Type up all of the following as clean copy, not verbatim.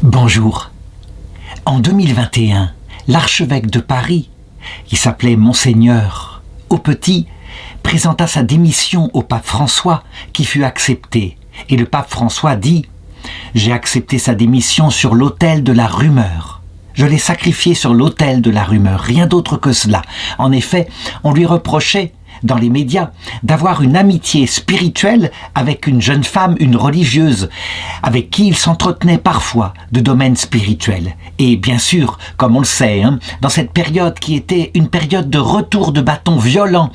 Bonjour. En 2021, l'archevêque de Paris, qui s'appelait Monseigneur Aupetit, présenta sa démission au pape François, qui fut acceptée. Et le pape François dit « J'ai accepté sa démission sur l'autel de la rumeur. Je l'ai sacrifié sur l'autel de la rumeur, rien d'autre que cela. » En effet, on lui reprochait dans les médias, d'avoir une amitié spirituelle avec une jeune femme, une religieuse, avec qui il s'entretenait parfois de domaines spirituels. Et bien sûr, comme on le sait, dans cette période qui était une période de retour de bâton violent,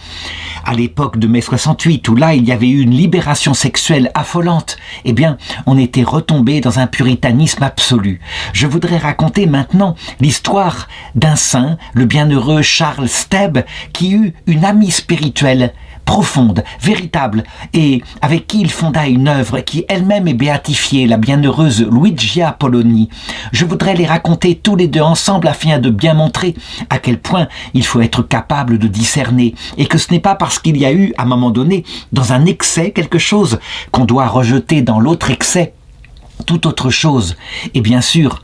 à l'époque de mai 68, où là il y avait eu une libération sexuelle affolante, eh bien, on était retombé dans un puritanisme absolu. Je voudrais raconter maintenant l'histoire d'un saint, le bienheureux Charles Stebe, qui eut une amie spirituelle profonde, véritable, et avec qui il fonda une œuvre qui elle-même est béatifiée, la bienheureuse Luigia Poloni. Je voudrais les raconter tous les deux ensemble afin de bien montrer à quel point il faut être capable de discerner, et que ce n'est pas parce qu'il y a eu, à un moment donné, dans un excès, quelque chose qu'on doit rejeter dans l'autre excès, toute autre chose. Et bien sûr,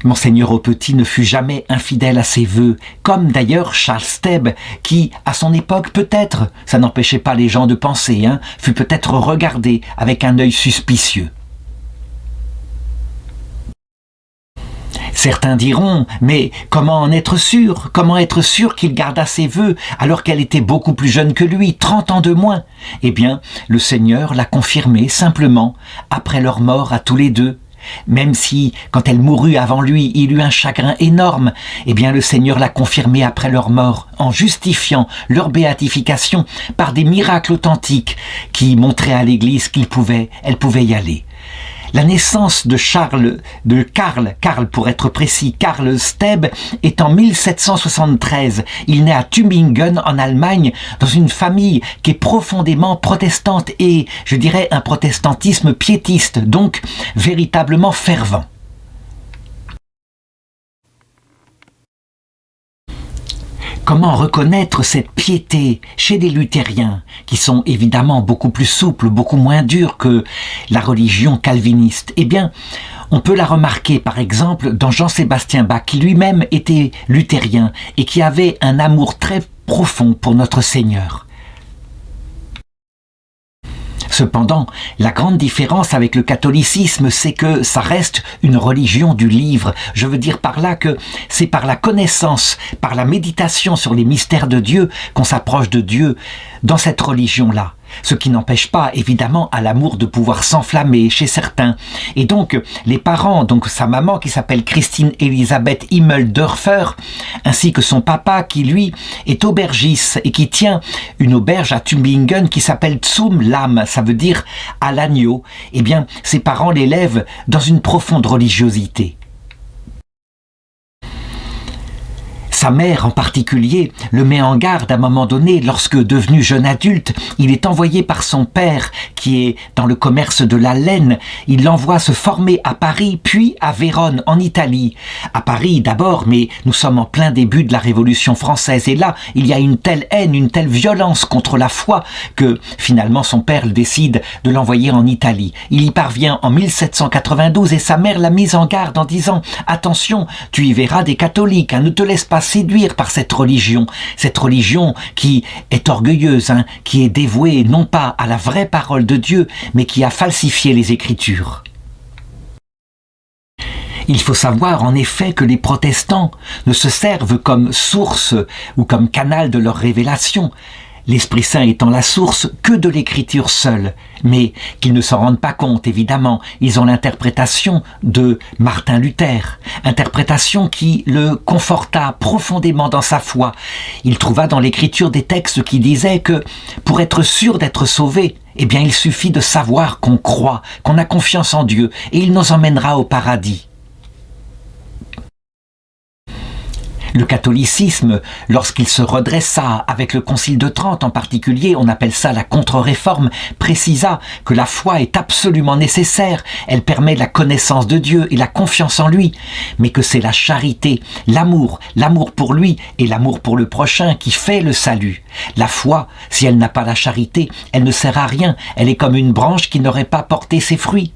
Monseigneur Aupetit ne fut jamais infidèle à ses vœux, comme d'ailleurs Charles Stebe, qui, à son époque, peut-être, ça n'empêchait pas les gens de penser, fut peut-être regardé avec un œil suspicieux. Certains diront, mais comment en être sûr? Comment être sûr qu'il garda ses vœux alors qu'elle était beaucoup plus jeune que lui, 30 ans de moins? Eh bien, le Seigneur l'a confirmé simplement, après leur mort à tous les deux. Même si, quand elle mourut avant lui, il eut un chagrin énorme, eh bien le Seigneur l'a confirmé après leur mort, en justifiant leur béatification par des miracles authentiques qui montraient à l'Église qu'elle pouvait y aller. La naissance de Karl pour être précis, Karl Stebe, est en 1773. Il naît à Tübingen, en Allemagne, dans une famille qui est profondément protestante et, je dirais, un protestantisme piétiste, donc véritablement fervent. Comment reconnaître cette piété chez les luthériens, qui sont évidemment beaucoup plus souples, beaucoup moins durs que la religion calviniste? Eh bien, on peut la remarquer par exemple dans Jean-Sébastien Bach, qui lui-même était luthérien et qui avait un amour très profond pour notre Seigneur. Cependant, la grande différence avec le catholicisme, c'est que ça reste une religion du livre. Je veux dire par là que c'est par la connaissance, par la méditation sur les mystères de Dieu qu'on s'approche de Dieu dans cette religion-là. Ce qui n'empêche pas, évidemment, à l'amour de pouvoir s'enflammer chez certains. Et donc, les parents, donc sa maman qui s'appelle Christine Elisabeth Himmeldörfer, ainsi que son papa qui, lui, est aubergiste et qui tient une auberge à Tübingen qui s'appelle Zum Lamm, ça veut dire à l'agneau, eh bien, ses parents l'élèvent dans une profonde religiosité. Sa mère en particulier le met en garde à un moment donné lorsque, devenu jeune adulte, il est envoyé par son père qui est dans le commerce de la laine. Il l'envoie se former à Paris puis à Vérone en Italie. À Paris d'abord, mais nous sommes en plein début de la Révolution française et là il y a une telle haine, une telle violence contre la foi que finalement son père décide de l'envoyer en Italie. Il y parvient en 1792 et sa mère l'a mise en garde en disant « Attention, tu y verras des catholiques, ne te laisse pas séduire par cette religion qui est orgueilleuse, qui est dévouée non pas à la vraie parole de Dieu, mais qui a falsifié les Écritures. » Il faut savoir en effet que les protestants ne se servent comme source ou comme canal de leur révélation, l'Esprit Saint étant la source que de l'Écriture seule, mais qu'ils ne s'en rendent pas compte, évidemment. Ils ont l'interprétation de Martin Luther, interprétation qui le conforta profondément dans sa foi. Il trouva dans l'Écriture des textes qui disaient que pour être sûr d'être sauvé, eh bien il suffit de savoir qu'on croit, qu'on a confiance en Dieu, et il nous emmènera au paradis. Le catholicisme, lorsqu'il se redressa avec le Concile de Trente en particulier, on appelle ça la contre-réforme, précisa que la foi est absolument nécessaire, elle permet la connaissance de Dieu et la confiance en lui, mais que c'est la charité, l'amour pour lui et l'amour pour le prochain qui fait le salut. La foi, si elle n'a pas la charité, elle ne sert à rien, elle est comme une branche qui n'aurait pas porté ses fruits.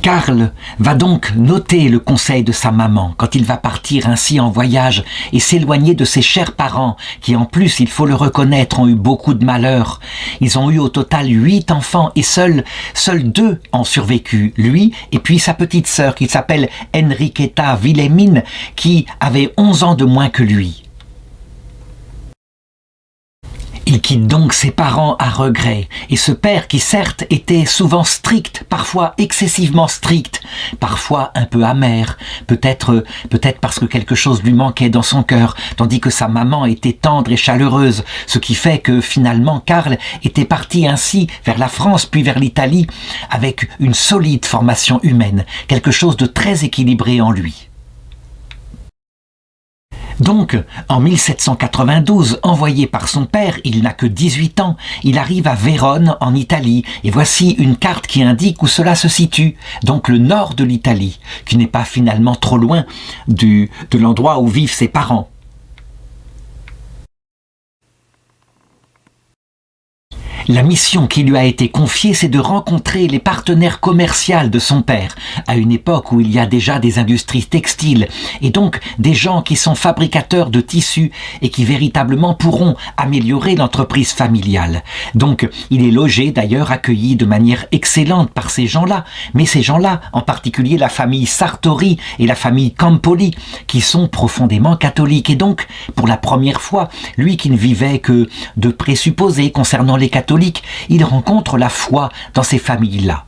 Karl va donc noter le conseil de sa maman quand il va partir ainsi en voyage et s'éloigner de ses chers parents qui en plus, il faut le reconnaître, ont eu beaucoup de malheur. Ils ont eu au total 8 enfants et seuls 2 ont survécu, lui et puis sa petite sœur qui s'appelle Henrietta Wilhelmine qui avait 11 ans de moins que lui. Il quitte donc ses parents à regret, et ce père qui certes était souvent strict, parfois excessivement strict, parfois un peu amer, peut-être parce que quelque chose lui manquait dans son cœur, tandis que sa maman était tendre et chaleureuse, ce qui fait que finalement Karl était parti ainsi vers la France puis vers l'Italie, avec une solide formation humaine, quelque chose de très équilibré en lui. Donc, en 1792, envoyé par son père, il n'a que 18 ans, il arrive à Vérone, en Italie, et voici une carte qui indique où cela se situe, donc le nord de l'Italie, qui n'est pas finalement trop loin de l'endroit où vivent ses parents. La mission qui lui a été confiée, c'est de rencontrer les partenaires commerciaux de son père, à une époque où il y a déjà des industries textiles, et donc des gens qui sont fabricateurs de tissus et qui véritablement pourront améliorer l'entreprise familiale. Donc, il est logé, d'ailleurs, accueilli de manière excellente par ces gens-là, mais ces gens-là, en particulier la famille Sartori et la famille Campoli, qui sont profondément catholiques. Et donc, pour la première fois, lui qui ne vivait que de présupposés concernant les catholiques, il rencontre la foi dans ces familles-là.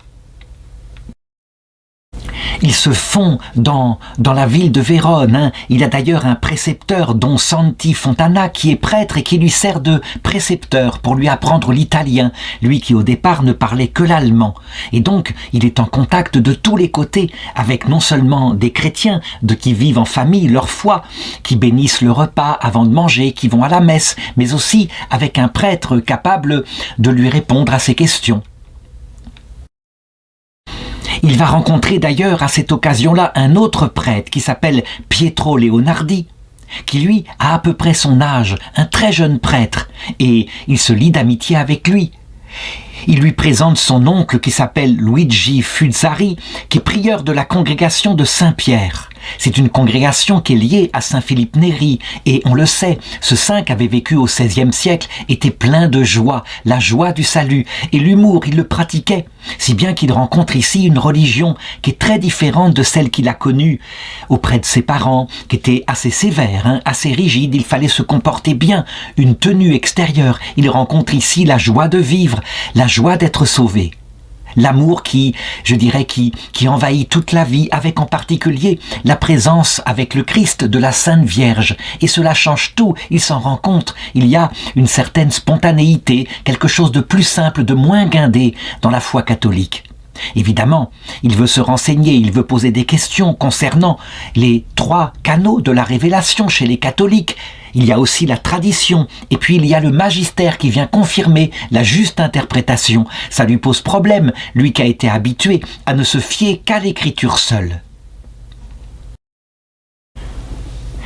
Il se fond dans la ville de Vérone. Il a d'ailleurs un précepteur, Don Santi Fontana, qui est prêtre et qui lui sert de précepteur pour lui apprendre l'italien, lui qui au départ ne parlait que l'allemand. Et donc, il est en contact de tous les côtés avec non seulement des chrétiens qui vivent en famille leur foi, qui bénissent le repas avant de manger, qui vont à la messe, mais aussi avec un prêtre capable de lui répondre à ses questions. Il va rencontrer d'ailleurs à cette occasion-là un autre prêtre qui s'appelle Pietro Leonardi, qui lui a à peu près son âge, un très jeune prêtre, et il se lie d'amitié avec lui. Il lui présente son oncle qui s'appelle Luigi Fuzzari, qui est prieur de la congrégation de Saint-Pierre. C'est une congrégation qui est liée à Saint-Philippe Néri, et on le sait, ce saint qui avait vécu au XVIe siècle était plein de joie, la joie du salut, et l'humour, il le pratiquait, si bien qu'il rencontre ici une religion qui est très différente de celle qu'il a connue auprès de ses parents, qui était assez sévère, assez rigide, il fallait se comporter bien, une tenue extérieure. Il rencontre ici la joie de vivre, la joie d'être sauvé. L'amour qui envahit toute la vie, avec en particulier la présence avec le Christ de la Sainte Vierge. Et cela change tout, il s'en rend compte. Il y a une certaine spontanéité, quelque chose de plus simple, de moins guindé dans la foi catholique. Évidemment, il veut se renseigner, il veut poser des questions concernant les 3 canaux de la révélation chez les catholiques. Il y a aussi la tradition, et puis il y a le magistère qui vient confirmer la juste interprétation. Ça lui pose problème, lui qui a été habitué à ne se fier qu'à l'écriture seule.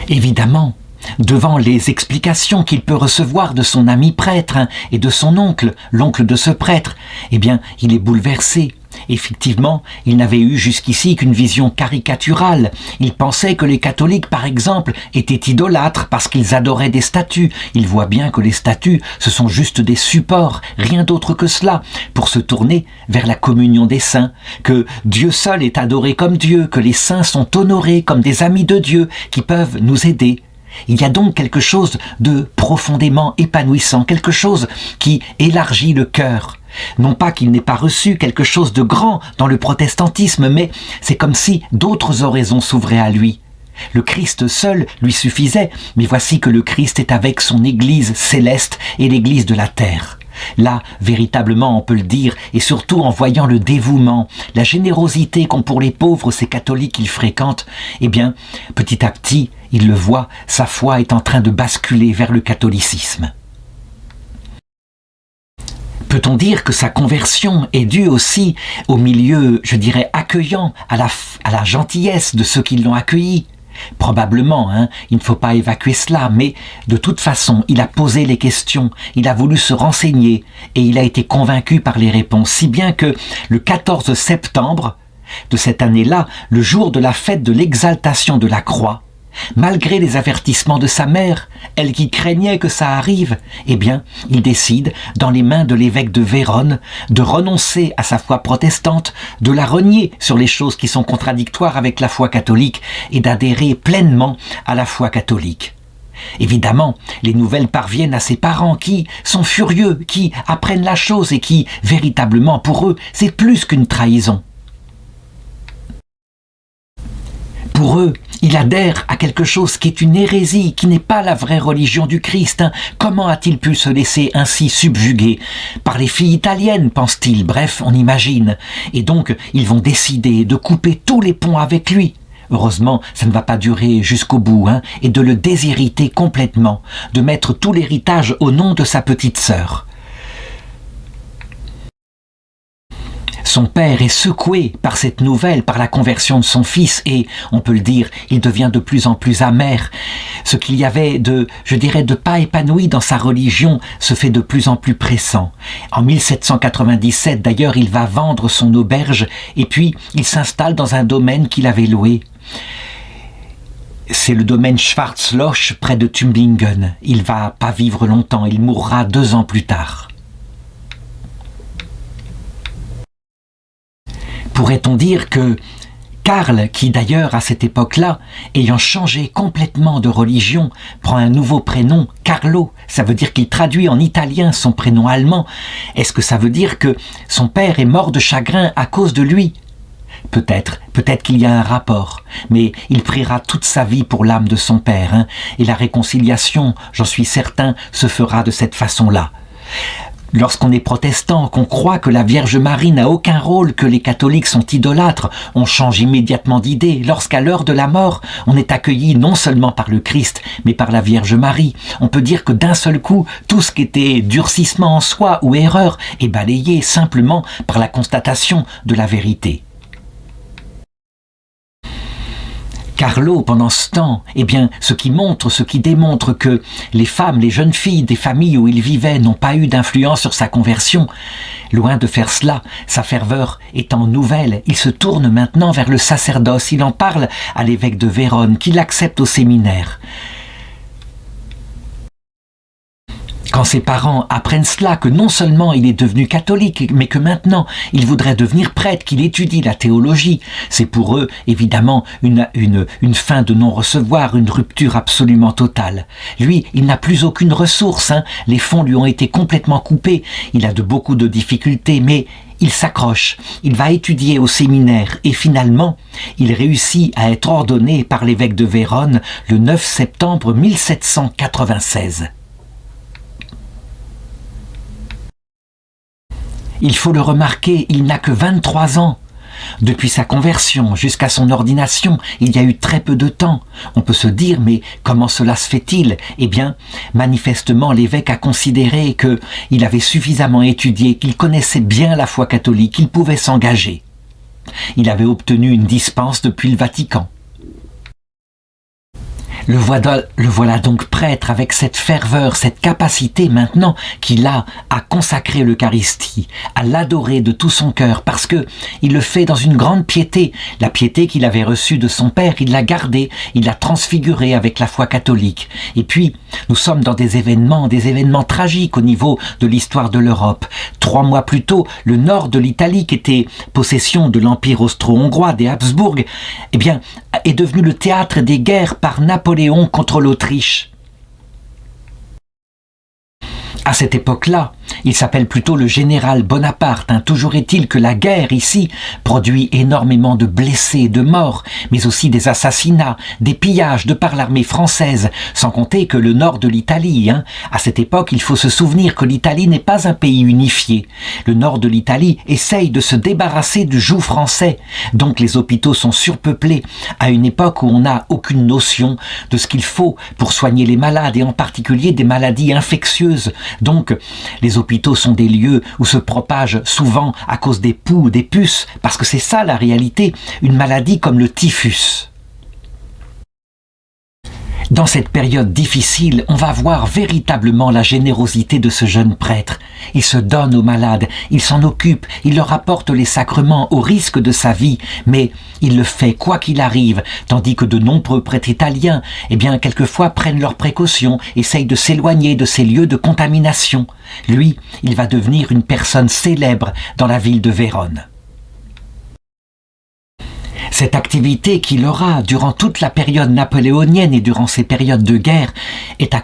Évidemment, devant les explications qu'il peut recevoir de son ami prêtre et de son oncle, l'oncle de ce prêtre, eh bien, il est bouleversé. Effectivement, il n'avait eu jusqu'ici qu'une vision caricaturale. Il pensait que les catholiques, par exemple, étaient idolâtres parce qu'ils adoraient des statues. Il voit bien que les statues, ce sont juste des supports, rien d'autre que cela, pour se tourner vers la communion des saints, que Dieu seul est adoré comme Dieu, que les saints sont honorés comme des amis de Dieu qui peuvent nous aider. Il y a donc quelque chose de profondément épanouissant, quelque chose qui élargit le cœur. Non pas qu'il n'ait pas reçu quelque chose de grand dans le protestantisme, mais c'est comme si d'autres oraisons s'ouvraient à lui. Le Christ seul lui suffisait, mais voici que le Christ est avec son Église céleste et l'Église de la terre. Là, véritablement, on peut le dire, et surtout en voyant le dévouement, la générosité qu'ont pour les pauvres ces catholiques qu'il fréquente, eh bien, petit à petit, il le voit, sa foi est en train de basculer vers le catholicisme. Peut-on dire que sa conversion est due aussi au milieu, accueillant, à la gentillesse de ceux qui l'ont accueilli? Probablement, il ne faut pas évacuer cela, mais de toute façon, il a posé les questions, il a voulu se renseigner et il a été convaincu par les réponses, si bien que le 14 septembre, de cette année-là, le jour de la fête de l'exaltation de la croix, malgré les avertissements de sa mère, elle qui craignait que ça arrive, eh bien, il décide, dans les mains de l'évêque de Vérone, de renoncer à sa foi protestante, de la renier sur les choses qui sont contradictoires avec la foi catholique et d'adhérer pleinement à la foi catholique. Évidemment, les nouvelles parviennent à ses parents qui sont furieux, qui apprennent la chose et qui, véritablement pour eux, c'est plus qu'une trahison. Pour eux, il adhère à quelque chose qui est une hérésie, qui n'est pas la vraie religion du Christ. Comment a-t-il pu se laisser ainsi subjuguer par les filles italiennes, pense-t-il. Bref, on imagine. Et donc, ils vont décider de couper tous les ponts avec lui. Heureusement, ça ne va pas durer jusqu'au bout, et de le déshériter complètement, de mettre tout l'héritage au nom de sa petite sœur. Son père est secoué par cette nouvelle, par la conversion de son fils, et, on peut le dire, il devient de plus en plus amer. Ce qu'il y avait de pas épanoui dans sa religion se fait de plus en plus pressant. En 1797, d'ailleurs, il va vendre son auberge, et puis il s'installe dans un domaine qu'il avait loué. C'est le domaine Schwarzloch, près de Tübingen. Il va pas vivre longtemps, il mourra 2 ans plus tard. Pourrait-on dire que Karl, qui d'ailleurs à cette époque-là, ayant changé complètement de religion, prend un nouveau prénom, Carlo, ça veut dire qu'il traduit en italien son prénom allemand. Est-ce que ça veut dire que son père est mort de chagrin à cause de lui ? Peut-être qu'il y a un rapport, mais il priera toute sa vie pour l'âme de son père, et la réconciliation, j'en suis certain, se fera de cette façon-là. Lorsqu'on est protestant, qu'on croit que la Vierge Marie n'a aucun rôle, que les catholiques sont idolâtres, on change immédiatement d'idée. Lorsqu'à l'heure de la mort, on est accueilli non seulement par le Christ, mais par la Vierge Marie. On peut dire que d'un seul coup, tout ce qui était durcissement en soi ou erreur est balayé simplement par la constatation de la vérité. Carlo, pendant ce temps, ce qui démontre que les femmes, les jeunes filles des familles où il vivait n'ont pas eu d'influence sur sa conversion. Loin de faire cela, sa ferveur étant nouvelle, il se tourne maintenant vers le sacerdoce. Il en parle à l'évêque de Vérone, qui l'accepte au séminaire. Quand ses parents apprennent cela, que non seulement il est devenu catholique, mais que maintenant il voudrait devenir prêtre, qu'il étudie la théologie, c'est pour eux évidemment une fin de non-recevoir, une rupture absolument totale. Lui, il n'a plus aucune ressource, les fonds lui ont été complètement coupés, il a beaucoup de difficultés, mais il s'accroche, il va étudier au séminaire et finalement, il réussit à être ordonné par l'évêque de Vérone le 9 septembre 1796. Il faut le remarquer, il n'a que 23 ans. Depuis sa conversion jusqu'à son ordination, il y a eu très peu de temps. On peut se dire, mais comment cela se fait-il ? Manifestement, l'évêque a considéré qu'il avait suffisamment étudié, qu'il connaissait bien la foi catholique, qu'il pouvait s'engager. Il avait obtenu une dispense depuis le Vatican. Le voilà donc prêtre avec cette ferveur, cette capacité maintenant qu'il a à consacrer l'Eucharistie, à l'adorer de tout son cœur, parce que il le fait dans une grande piété. La piété qu'il avait reçue de son père, il l'a gardée, il l'a transfigurée avec la foi catholique. Et puis, nous sommes dans des événements tragiques au niveau de l'histoire de l'Europe. 3 mois plus tôt, le nord de l'Italie, qui était possession de l'Empire austro-hongrois, des Habsbourg, est devenu le théâtre des guerres par Napoléon contre l'Autriche. À cette époque-là, il s'appelle plutôt le général Bonaparte. Toujours est-il que la guerre ici produit énormément de blessés, de morts, mais aussi des assassinats, des pillages de par l'armée française, sans compter que le nord de l'Italie, à cette époque, il faut se souvenir que l'Italie n'est pas un pays unifié. Le nord de l'Italie essaye de se débarrasser du joug français, donc les hôpitaux sont surpeuplés à une époque où on n'a aucune notion de ce qu'il faut pour soigner les malades, et en particulier des maladies infectieuses. Donc, les hôpitaux sont des lieux où se propagent souvent, à cause des poux, des puces, parce que c'est ça la réalité, une maladie comme le typhus. Dans cette période difficile, on va voir véritablement la générosité de ce jeune prêtre. Il se donne aux malades, il s'en occupe, il leur apporte les sacrements au risque de sa vie, mais il le fait quoi qu'il arrive, tandis que de nombreux prêtres italiens, quelquefois prennent leurs précautions, essayent de s'éloigner de ces lieux de contamination. Lui, il va devenir une personne célèbre dans la ville de Vérone. Cette activité qu'il aura durant toute la période napoléonienne et durant ces périodes de guerre est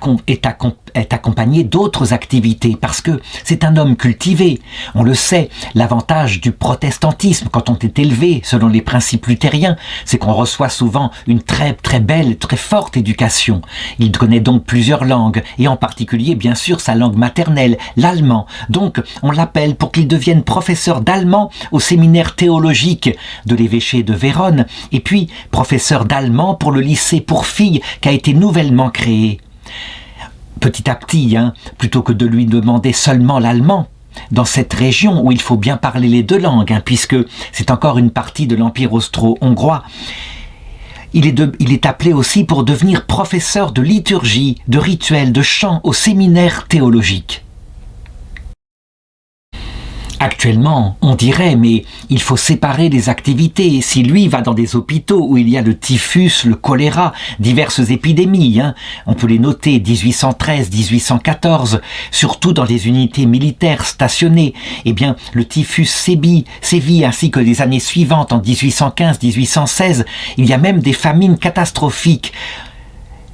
accompagnée d'autres activités parce que c'est un homme cultivé. On le sait, l'avantage du protestantisme quand on est élevé selon les principes luthériens, c'est qu'on reçoit souvent une très très belle, très forte éducation. Il connaît donc plusieurs langues et en particulier bien sûr sa langue maternelle, l'allemand. Donc on l'appelle pour qu'il devienne professeur d'allemand au séminaire théologique de l'évêché de Vérone et puis professeur d'allemand pour le lycée pour filles qui a été nouvellement créé. Petit à petit, plutôt que de lui demander seulement l'allemand, dans cette région où il faut bien parler les deux langues, puisque c'est encore une partie de l'Empire austro-hongrois, il est appelé aussi pour devenir professeur de liturgie, de rituels, de chant au séminaire théologique. Actuellement, on dirait, mais il faut séparer les activités. Si lui va dans des hôpitaux où il y a le typhus, le choléra, diverses épidémies, on peut les noter, 1813, 1814, surtout dans les unités militaires stationnées, le typhus sévit ainsi que les années suivantes, en 1815, 1816, il y a même des famines catastrophiques.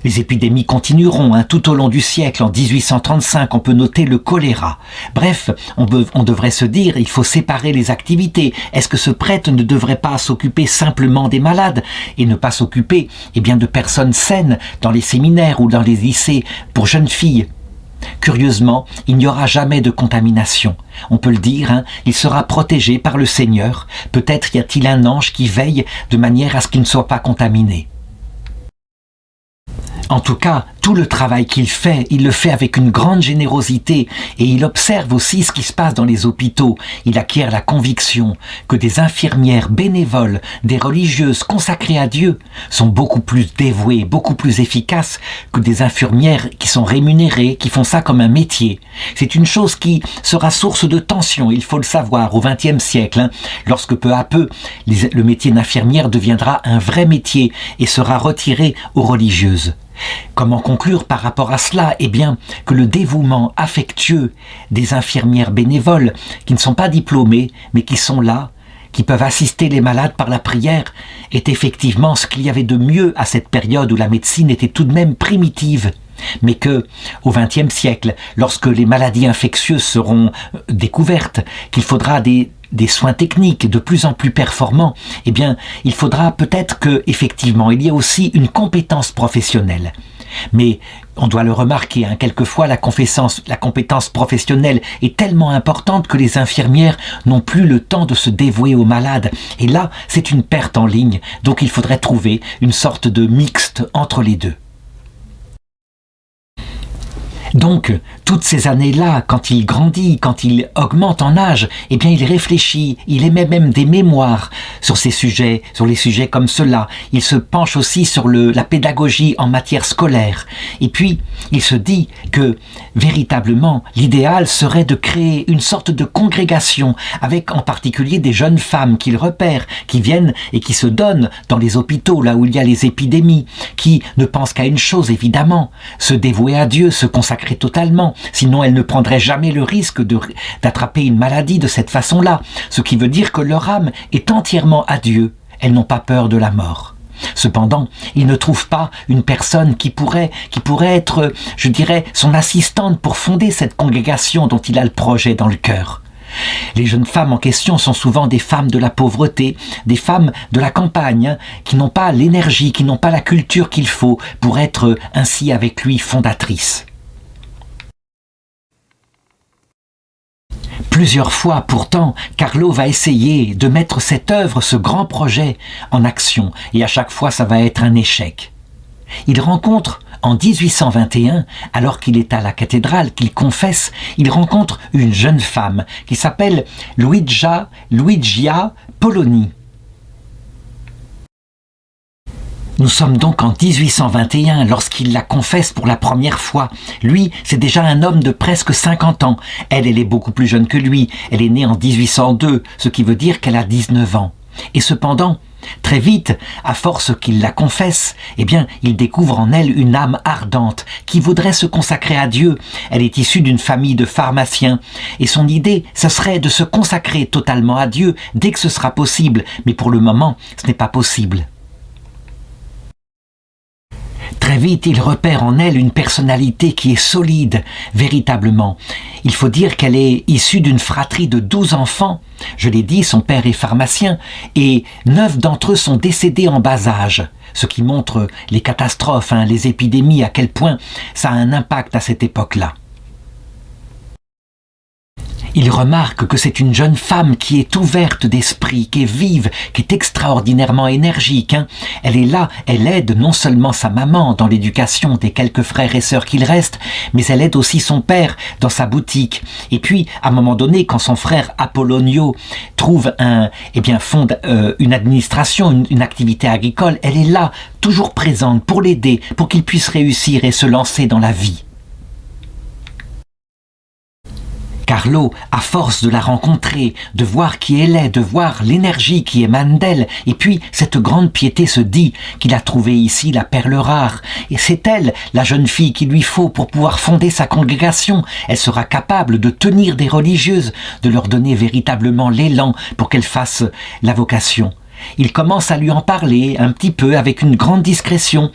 Les épidémies continueront tout au long du siècle. En 1835, on peut noter le choléra. Bref, on devrait se dire, il faut séparer les activités. Est-ce que ce prêtre ne devrait pas s'occuper simplement des malades et ne pas s'occuper de personnes saines dans les séminaires ou dans les lycées pour jeunes filles ? Curieusement, il n'y aura jamais de contamination. On peut le dire, il sera protégé par le Seigneur. Peut-être y a-t-il un ange qui veille de manière à ce qu'il ne soit pas contaminé. En tout cas, tout le travail qu'il fait, il le fait avec une grande générosité et il observe aussi ce qui se passe dans les hôpitaux. Il acquiert la conviction que des infirmières bénévoles, des religieuses consacrées à Dieu sont beaucoup plus dévouées, beaucoup plus efficaces que des infirmières qui sont rémunérées, qui font ça comme un métier. C'est une chose qui sera source de tension, il faut le savoir, au XXe siècle, lorsque peu à peu le métier d'infirmière deviendra un vrai métier et sera retiré aux religieuses. Comment conclure par rapport à cela ? Que le dévouement affectueux des infirmières bénévoles, qui ne sont pas diplômées, mais qui sont là, qui peuvent assister les malades par la prière, est effectivement ce qu'il y avait de mieux à cette période où la médecine était tout de même primitive. Mais que, au XXe siècle, lorsque les maladies infectieuses seront découvertes, qu'il faudra des soins techniques de plus en plus performants, il faudra peut-être que, effectivement, il y ait aussi une compétence professionnelle. Mais on doit le remarquer, quelquefois la compétence professionnelle est tellement importante que les infirmières n'ont plus le temps de se dévouer aux malades. Et là, c'est une perte en ligne. Donc il faudrait trouver une sorte de mixte entre les deux. Donc, toutes ces années-là, quand il grandit, quand il augmente en âge, il réfléchit, il émet même des mémoires sur ces sujets, sur les sujets comme cela. Il se penche aussi sur la pédagogie en matière scolaire. Et puis, il se dit que, véritablement, l'idéal serait de créer une sorte de congrégation avec en particulier des jeunes femmes qu'il repère, qui viennent et qui se donnent dans les hôpitaux, là où il y a les épidémies, qui ne pensent qu'à une chose, évidemment, se dévouer à Dieu, se consacrer totalement, sinon elles ne prendraient jamais le risque d'attraper une maladie de cette façon-là, ce qui veut dire que leur âme est entièrement à Dieu, elles n'ont pas peur de la mort. Cependant, il ne trouve pas une personne qui pourrait être, je dirais, son assistante pour fonder cette congrégation dont il a le projet dans le cœur. Les jeunes femmes en question sont souvent des femmes de la pauvreté, des femmes de la campagne, qui n'ont pas l'énergie, qui n'ont pas la culture qu'il faut pour être ainsi avec lui fondatrices. Plusieurs fois, pourtant, Carlo va essayer de mettre cette œuvre, ce grand projet, en action, et à chaque fois, ça va être un échec. Il rencontre, en 1821, alors qu'il est à la cathédrale, qu'il confesse, il rencontre une jeune femme qui s'appelle Luigia Poloni. Nous sommes donc en 1821 lorsqu'il la confesse pour la première fois. Lui, c'est déjà un homme de presque 50 ans. Elle est beaucoup plus jeune que lui. Elle est née en 1802, ce qui veut dire qu'elle a 19 ans. Et cependant, très vite, à force qu'il la confesse, eh bien, il découvre en elle une âme ardente qui voudrait se consacrer à Dieu. Elle est issue d'une famille de pharmaciens et son idée, ce serait de se consacrer totalement à Dieu dès que ce sera possible. Mais pour le moment, ce n'est pas possible. Très vite, il repère en elle une personnalité qui est solide, véritablement. Il faut dire qu'elle est issue d'une fratrie de 12 enfants. Je l'ai dit, son père est pharmacien, et 9 d'entre eux sont décédés en bas âge. Ce qui montre les catastrophes, les épidémies, à quel point ça a un impact à cette époque-là. Il remarque que c'est une jeune femme qui est ouverte d'esprit, qui est vive, qui est extraordinairement énergique. Elle est là, elle aide non seulement sa maman dans l'éducation des quelques frères et sœurs qu'il reste, mais elle aide aussi son père dans sa boutique. Et puis, à un moment donné, quand son frère Apollonio fonde une administration, une activité agricole, elle est là, toujours présente pour l'aider, pour qu'il puisse réussir et se lancer dans la vie. Carlo, à force de la rencontrer, de voir qui elle est, de voir l'énergie qui émane d'elle, et puis cette grande piété se dit qu'il a trouvé ici la perle rare. Et c'est elle, la jeune fille qu'il lui faut pour pouvoir fonder sa congrégation. Elle sera capable de tenir des religieuses, de leur donner véritablement l'élan pour qu'elles fassent la vocation. Il commence à lui en parler un petit peu avec une grande discrétion.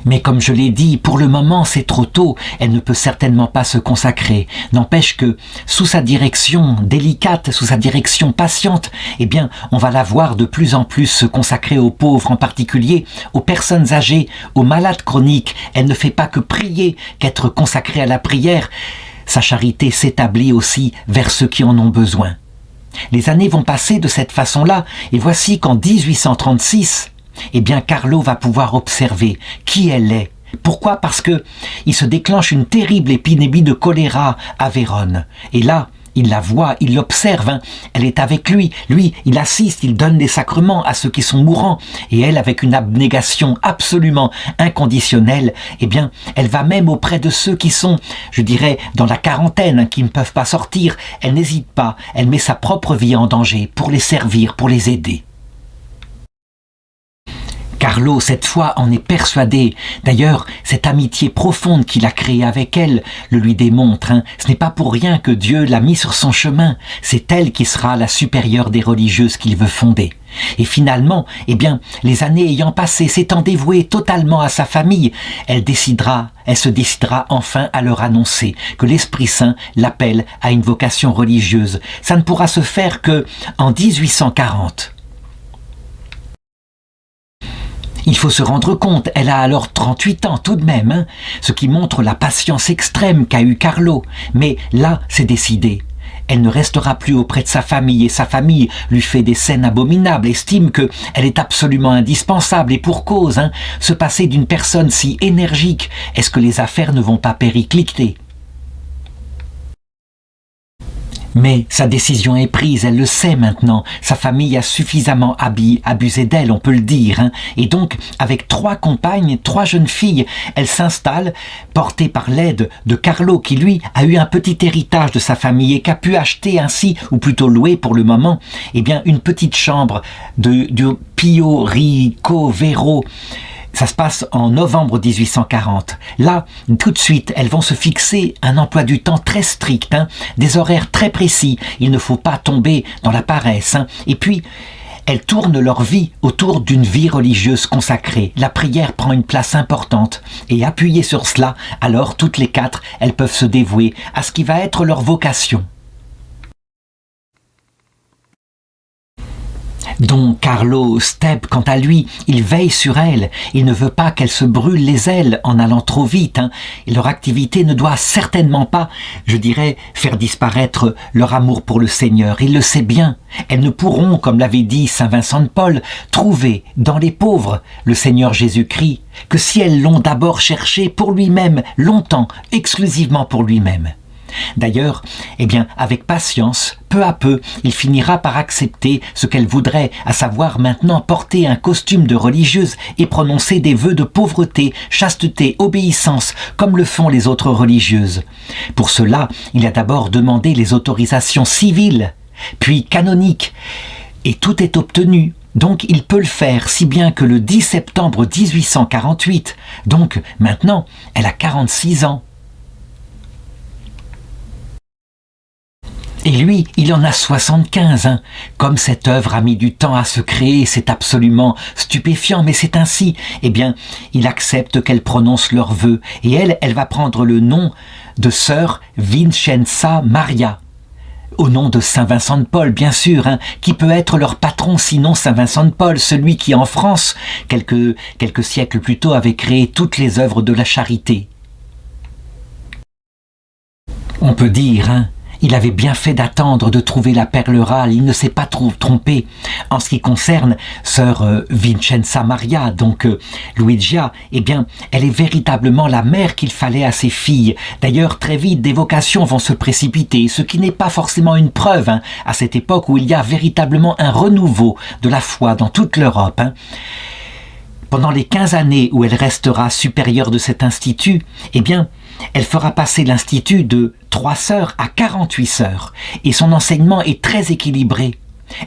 Mais comme je l'ai dit, pour le moment c'est trop tôt, elle ne peut certainement pas se consacrer. N'empêche que, sous sa direction délicate, sous sa direction patiente, eh bien, on va la voir de plus en plus se consacrer aux pauvres, en particulier aux personnes âgées, aux malades chroniques. Elle ne fait pas que prier, qu'être consacrée à la prière. Sa charité s'établit aussi vers ceux qui en ont besoin. Les années vont passer de cette façon-là, et voici qu'en 1836, eh bien, Carlo va pouvoir observer qui elle est. Pourquoi ? Parce que il se déclenche une terrible épidémie de choléra à Vérone. Et là, il la voit, il l'observe, elle est avec lui. Lui, il assiste, il donne des sacrements à ceux qui sont mourants. Et elle, avec une abnégation absolument inconditionnelle, eh bien, elle va même auprès de ceux qui sont, je dirais, dans la quarantaine, qui ne peuvent pas sortir. Elle n'hésite pas, elle met sa propre vie en danger pour les servir, pour les aider. Carlo, cette fois, en est persuadé. D'ailleurs, cette amitié profonde qu'il a créée avec elle le lui démontre. Ce n'est pas pour rien que Dieu l'a mis sur son chemin. C'est elle qui sera la supérieure des religieuses qu'il veut fonder. Et finalement, eh bien, les années ayant passé, s'étant dévouée totalement à sa famille, elle se décidera enfin à leur annoncer que l'Esprit Saint l'appelle à une vocation religieuse. Ça ne pourra se faire que en 1840. Il faut se rendre compte, elle a alors 38 ans tout de même, ce qui montre la patience extrême qu'a eu Carlo. Mais là, c'est décidé. Elle ne restera plus auprès de sa famille et sa famille lui fait des scènes abominables, estime qu'elle est absolument indispensable et pour cause. Se passer d'une personne si énergique, est-ce que les affaires ne vont pas péricliter ? Mais sa décision est prise, elle le sait maintenant. Sa famille a suffisamment abusé d'elle, on peut le dire. Et donc, avec 3 compagnes, 3 jeunes filles, elle s'installe, portée par l'aide de Carlo, qui lui a eu un petit héritage de sa famille et qui a pu acheter ainsi, ou plutôt louer pour le moment, eh bien, une petite chambre de Pio Ricovero. Ça se passe en novembre 1840. Là, tout de suite, elles vont se fixer un emploi du temps très strict, des horaires très précis. Il ne faut pas tomber dans la paresse. Et puis, elles tournent leur vie autour d'une vie religieuse consacrée. La prière prend une place importante. Et appuyées sur cela, alors toutes les 4, elles peuvent se dévouer à ce qui va être leur vocation. Don Carlo Steb, quant à lui, il veille sur elle. Il ne veut pas qu'elle se brûle les ailes en allant trop vite. Et leur activité ne doit certainement pas, je dirais, faire disparaître leur amour pour le Seigneur. Il le sait bien. Elles ne pourront, comme l'avait dit saint Vincent de Paul, trouver dans les pauvres le Seigneur Jésus-Christ que si elles l'ont d'abord cherché pour lui-même, longtemps, exclusivement pour lui-même. D'ailleurs, eh bien, avec patience, peu à peu, il finira par accepter ce qu'elle voudrait, à savoir maintenant porter un costume de religieuse et prononcer des vœux de pauvreté, chasteté, obéissance, comme le font les autres religieuses. Pour cela, il a d'abord demandé les autorisations civiles, puis canoniques, et tout est obtenu. Donc il peut le faire, si bien que le 10 septembre 1848, donc maintenant, elle a 46 ans. Et lui, il en a 75. Hein. Comme cette œuvre a mis du temps à se créer, c'est absolument stupéfiant, mais c'est ainsi. Eh bien, il accepte qu'elle prononce leurs vœux, et elle va prendre le nom de sœur Vincenza Maria. Au nom de Saint Vincent de Paul, bien sûr, hein, qui peut être leur patron, sinon Saint Vincent de Paul, celui qui en France, quelques siècles plus tôt, avait créé toutes les œuvres de la charité. On peut dire, hein, il avait bien fait d'attendre de trouver la perle rare, il ne s'est pas trompé. En ce qui concerne sœur Vincenza Maria, donc Luigia, eh bien, elle est véritablement la mère qu'il fallait à ses filles. D'ailleurs, très vite, des vocations vont se précipiter, ce qui n'est pas forcément une preuve, hein, à cette époque où il y a véritablement un renouveau de la foi dans toute l'Europe. Hein. Pendant les 15 années où elle restera supérieure de cet institut, eh bien, elle fera passer l'institut de 3 sœurs à 48 sœurs, et son enseignement est très équilibré.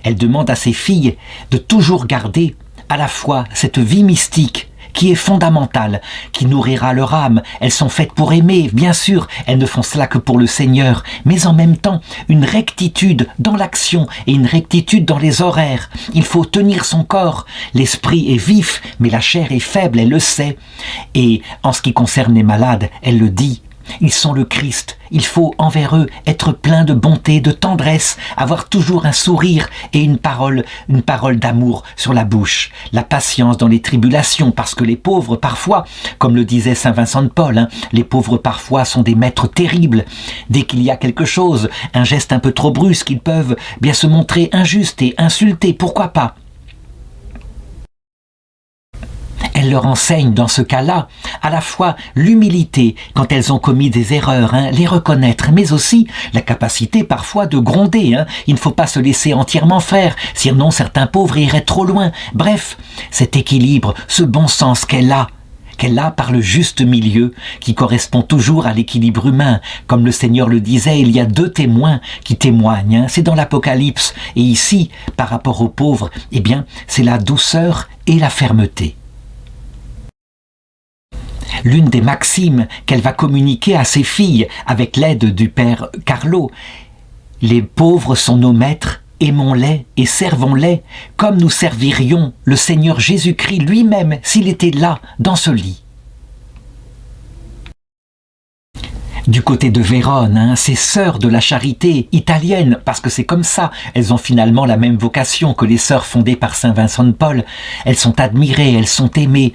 Elle demande à ses filles de toujours garder à la fois cette vie mystique qui est fondamentale, qui nourrira leur âme. Elles sont faites pour aimer, bien sûr, elles ne font cela que pour le Seigneur, mais en même temps, une rectitude dans l'action et une rectitude dans les horaires. Il faut tenir son corps. L'esprit est vif, mais la chair est faible, elle le sait. Et en ce qui concerne les malades, elle le dit. Ils sont le Christ. Il faut envers eux être plein de bonté, de tendresse, avoir toujours un sourire et une parole d'amour sur la bouche. La patience dans les tribulations, parce que les pauvres parfois, comme le disait Saint Vincent de Paul, hein, les pauvres parfois sont des maîtres terribles. Dès qu'il y a quelque chose, un geste un peu trop brusque, ils peuvent bien se montrer injustes et insulter, pourquoi pas ? Elle leur enseigne dans ce cas-là à la fois l'humilité quand elles ont commis des erreurs, hein, les reconnaître, mais aussi la capacité parfois de gronder. Hein. Il ne faut pas se laisser entièrement faire, sinon certains pauvres iraient trop loin. Bref, cet équilibre, ce bon sens qu'elle a par le juste milieu, qui correspond toujours à l'équilibre humain. Comme le Seigneur le disait, il y a 2 témoins qui témoignent. Hein. C'est dans l'Apocalypse. Et ici, par rapport aux pauvres, eh bien, c'est la douceur et la fermeté. L'une des maximes qu'elle va communiquer à ses filles avec l'aide du père Carlo. Les pauvres sont nos maîtres, aimons-les et servons-les comme nous servirions le Seigneur Jésus-Christ lui-même s'il était là, dans ce lit. Du côté de Vérone, hein, ces sœurs de la charité italienne, parce que c'est comme ça, elles ont finalement la même vocation que les sœurs fondées par Saint Vincent de Paul. Elles sont admirées, elles sont aimées.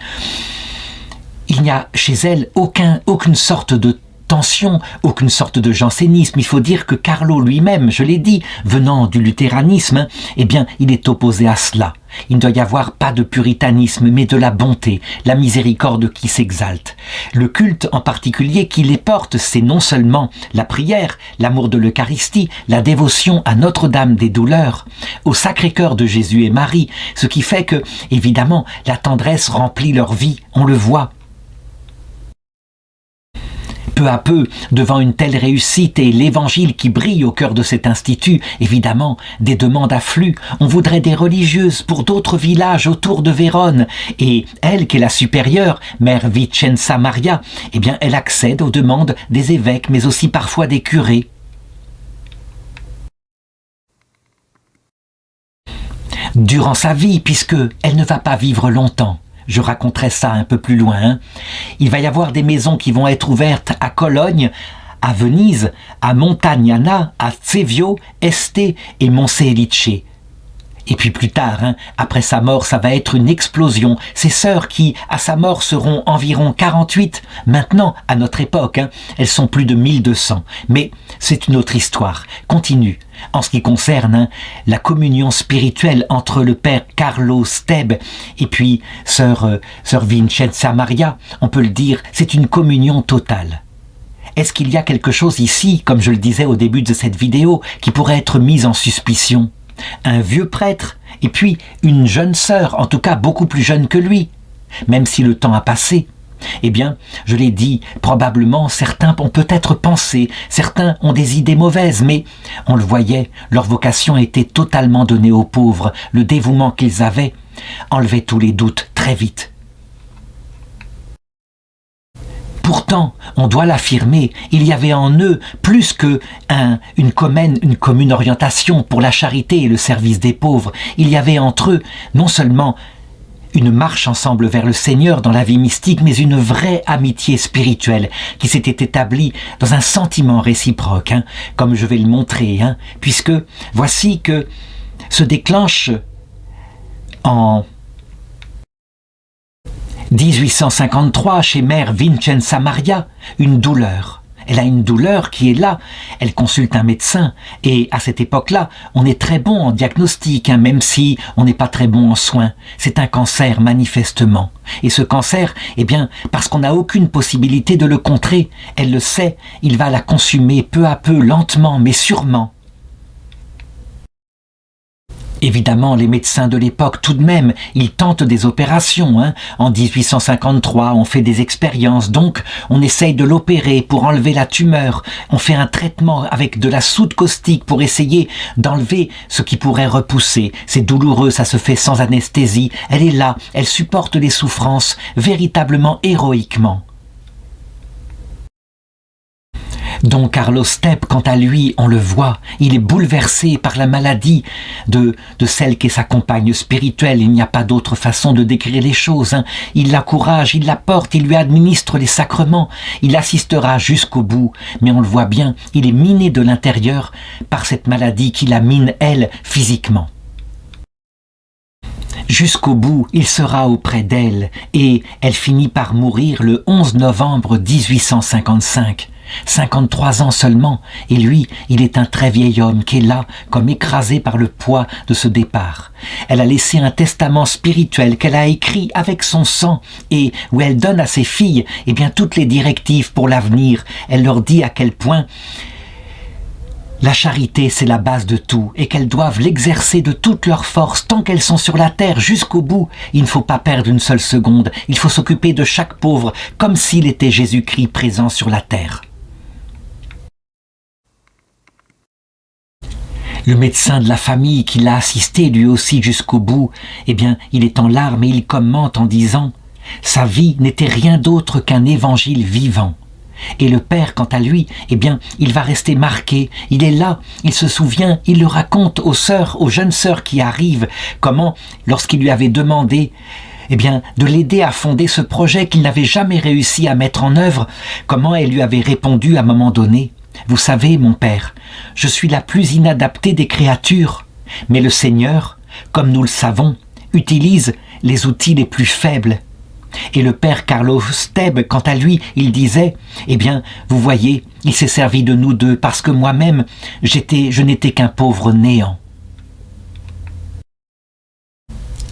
Il n'y a chez elle aucune sorte de tension, aucune sorte de jansénisme. Il faut dire que Carlo lui-même, je l'ai dit, venant du luthéranisme, hein, eh bien, il est opposé à cela. Il ne doit y avoir pas de puritanisme, mais de la bonté, la miséricorde qui s'exalte. Le culte en particulier qui les porte, c'est non seulement la prière, l'amour de l'Eucharistie, la dévotion à Notre-Dame des douleurs, au Sacré-Cœur de Jésus et Marie, ce qui fait que, évidemment, la tendresse remplit leur vie, on le voit. Peu à peu, devant une telle réussite et l'évangile qui brille au cœur de cet institut, évidemment, des demandes affluent. On voudrait des religieuses pour d'autres villages autour de Vérone. Et elle, qui est la supérieure, mère Vincenza Maria, eh bien, elle accède aux demandes des évêques, mais aussi parfois des curés. Durant sa vie, puisque elle ne va pas vivre longtemps, je raconterai ça un peu plus loin. Hein. Il va y avoir des maisons qui vont être ouvertes à Cologne, à Venise, à Montagnana, à Zevio, Este et Monselice. Et puis plus tard, hein, après sa mort, ça va être une explosion. Ces sœurs qui, à sa mort, seront environ 48, maintenant, à notre époque, hein, elles sont plus de 1200. Mais c'est une autre histoire. Continue. En ce qui concerne hein, la communion spirituelle entre le père Carlo Steb et puis sœur Vincenza Maria, on peut le dire, c'est une communion totale. est-ce qu'il y a quelque chose ici, comme je le disais au début de cette vidéo, qui pourrait être mis en suspicion? Un vieux prêtre, et puis une jeune sœur, en tout cas beaucoup plus jeune que lui, même si le temps a passé. Eh bien, je l'ai dit, probablement certains ont peut-être pensé, certains ont des idées mauvaises, mais on le voyait, leur vocation était totalement donnée aux pauvres, le dévouement qu'ils avaient enlevait tous les doutes très vite. Pourtant, on doit l'affirmer, il y avait en eux plus que une commune orientation pour la charité et le service des pauvres. Il y avait entre eux non seulement une marche ensemble vers le Seigneur dans la vie mystique, mais une vraie amitié spirituelle qui s'était établie dans un sentiment réciproque, comme je vais le montrer, puisque voici que se déclenche en 1853 chez mère Vincenza Maria une douleur. Elle a une douleur qui est là, elle consulte un médecin, et à cette époque-là, on est très bon en diagnostic, même si on n'est pas très bon en soins. C'est un cancer, manifestement. Et ce cancer, eh bien, parce qu'on n'a aucune possibilité de le contrer, elle le sait, il va la consumer peu à peu, lentement, mais sûrement. Évidemment, les médecins de l'époque, tout de même, ils tentent des opérations. En 1853, on fait des expériences, donc on essaye de l'opérer pour enlever la tumeur. On fait un traitement avec de la soude caustique pour essayer d'enlever ce qui pourrait repousser. C'est douloureux, ça se fait sans anesthésie. Elle est là, elle supporte les souffrances, véritablement héroïquement. Don Carlos Stepp, quant à lui, on le voit, il est bouleversé par la maladie de celle qui est sa compagne spirituelle. Il n'y a pas d'autre façon de décrire les choses. Il l'encourage, il la porte, il lui administre les sacrements. Il assistera jusqu'au bout, mais on le voit bien, il est miné de l'intérieur par cette maladie qui la mine, elle, physiquement. Jusqu'au bout, il sera auprès d'elle et elle finit par mourir le 11 novembre 1855. 53 ans seulement, et lui, il est un très vieil homme qui est là, comme écrasé par le poids de ce départ. Elle a laissé un testament spirituel qu'elle a écrit avec son sang et où elle donne à ses filles, eh bien, toutes les directives pour l'avenir. Elle leur dit à quel point la charité, c'est la base de tout et qu'elles doivent l'exercer de toute leur force tant qu'elles sont sur la terre jusqu'au bout. Il ne faut pas perdre une seule seconde. Il faut s'occuper de chaque pauvre comme s'il était Jésus-Christ présent sur la terre. Le médecin de la famille qui l'a assisté lui aussi jusqu'au bout, eh bien, il est en larmes et il commente en disant « Sa vie n'était rien d'autre qu'un évangile vivant ». Et le père, quant à lui, eh bien, il va rester marqué. Il est là, il se souvient, il le raconte aux sœurs, aux jeunes sœurs qui arrivent, comment, lorsqu'il lui avait demandé eh bien, de l'aider à fonder ce projet qu'il n'avait jamais réussi à mettre en œuvre, comment elle lui avait répondu à un moment donné. Vous savez, mon père, je suis la plus inadaptée des créatures, mais le Seigneur, comme nous le savons, utilise les outils les plus faibles. Et le père Carlos Stepp, quant à lui, il disait, eh bien, vous voyez, il s'est servi de nous deux parce que moi-même, je n'étais qu'un pauvre néant.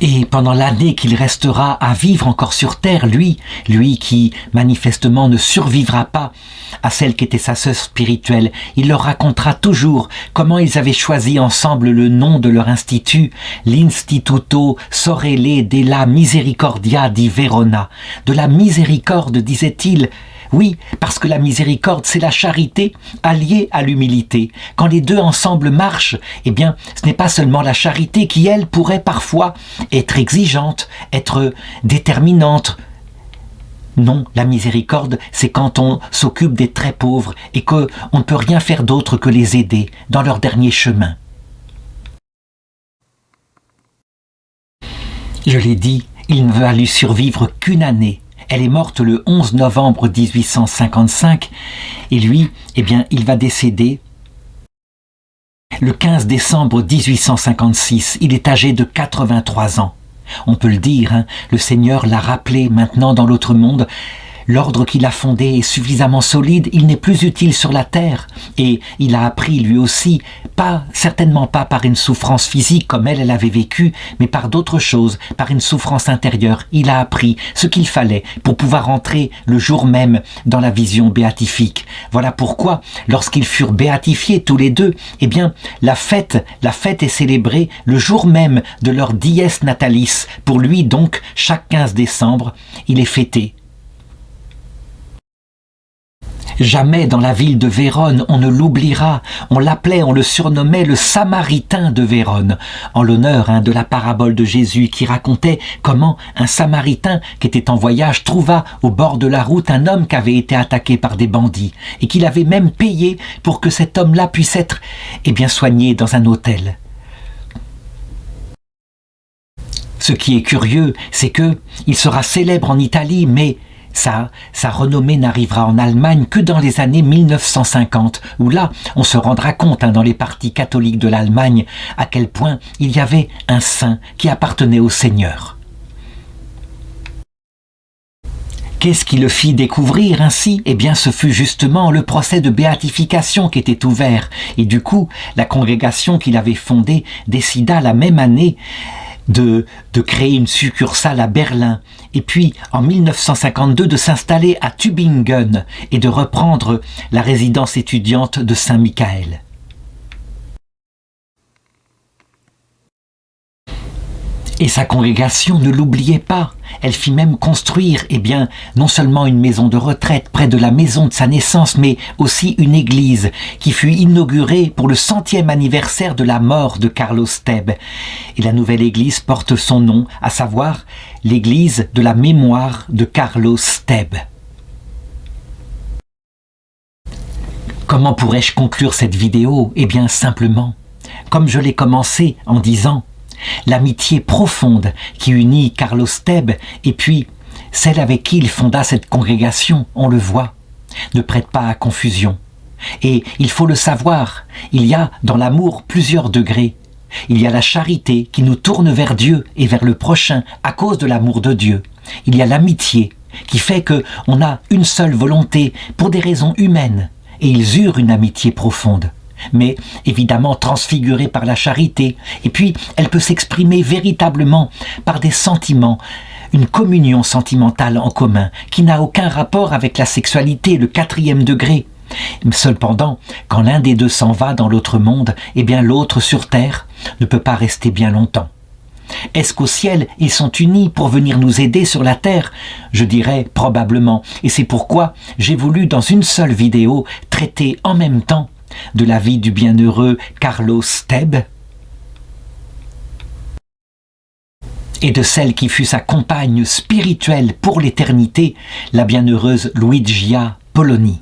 Et pendant l'année qu'il restera à vivre encore sur terre, lui qui manifestement ne survivra pas à celle qui était sa sœur spirituelle, il leur racontera toujours comment ils avaient choisi ensemble le nom de leur institut, l'Instituto Sorelle della Misericordia di Verona. De la miséricorde, disait-il. Oui, parce que la miséricorde, c'est la charité alliée à l'humilité. Quand les deux ensemble marchent, eh bien, ce n'est pas seulement la charité qui, elle, pourrait parfois être exigeante, être déterminante. Non, la miséricorde, c'est quand on s'occupe des très pauvres et qu'on ne peut rien faire d'autre que les aider dans leur dernier chemin. Je l'ai dit, il ne va lui survivre qu'une année. Elle est morte le 11 novembre 1855 et lui, eh bien, il va décéder le 15 décembre 1856. Il est âgé de 83 ans. On peut le dire, le Seigneur l'a rappelé maintenant dans l'autre monde. L'ordre qu'il a fondé est suffisamment solide, il n'est plus utile sur la terre. Et il a appris lui aussi, certainement pas par une souffrance physique comme elle avait vécu, mais par d'autres choses, par une souffrance intérieure. Il a appris ce qu'il fallait pour pouvoir entrer le jour même dans la vision béatifique. Voilà pourquoi, lorsqu'ils furent béatifiés tous les deux, eh bien, la fête est célébrée le jour même de leur dies natalis. Pour lui donc, chaque 15 décembre, il est fêté. Jamais dans la ville de Vérone on ne l'oubliera, on le surnommait le Samaritain de Vérone, en l'honneur de la parabole de Jésus qui racontait comment un Samaritain qui était en voyage trouva au bord de la route un homme qui avait été attaqué par des bandits et qu'il avait même payé pour que cet homme-là puisse être soigné dans un hôtel. Ce qui est curieux, c'est que il sera célèbre en Italie, mais sa renommée n'arrivera en Allemagne que dans les années 1950, où là, on se rendra compte dans les partis catholiques de l'Allemagne à quel point il y avait un saint qui appartenait au Seigneur. Qu'est-ce qui le fit découvrir ainsi ? Ce fut justement le procès de béatification qui était ouvert, et du coup, la congrégation qu'il avait fondée décida la même année de créer une succursale à Berlin, et puis en 1952 de s'installer à Tübingen et de reprendre la résidence étudiante de Saint-Michael. Et sa congrégation ne l'oubliait pas. Elle fit même construire, non seulement une maison de retraite près de la maison de sa naissance, mais aussi une église qui fut inaugurée pour le 100e anniversaire de la mort de Carlo Steb. Et la nouvelle église porte son nom, à savoir l'église de la mémoire de Carlo Steb. Comment pourrais-je conclure cette vidéo ? Simplement, comme je l'ai commencé en disant l'amitié profonde qui unit Carlo Steb et puis celle avec qui il fonda cette congrégation, on le voit, ne prête pas à confusion. Et il faut le savoir, il y a dans l'amour plusieurs degrés. Il y a la charité qui nous tourne vers Dieu et vers le prochain à cause de l'amour de Dieu. Il y a l'amitié qui fait qu'on a une seule volonté pour des raisons humaines et ils eurent une amitié profonde. Mais évidemment transfigurée par la charité, et puis elle peut s'exprimer véritablement par des sentiments, une communion sentimentale en commun, qui n'a aucun rapport avec la sexualité, le 4e degré. Cependant, quand l'un des deux s'en va dans l'autre monde, l'autre sur terre ne peut pas rester bien longtemps. Est-ce qu'au ciel, ils sont unis pour venir nous aider sur la terre ? Je dirais probablement, et c'est pourquoi j'ai voulu dans une seule vidéo traiter en même temps de la vie du bienheureux Carlo Steb et de celle qui fut sa compagne spirituelle pour l'éternité, la bienheureuse Luigia Poloni.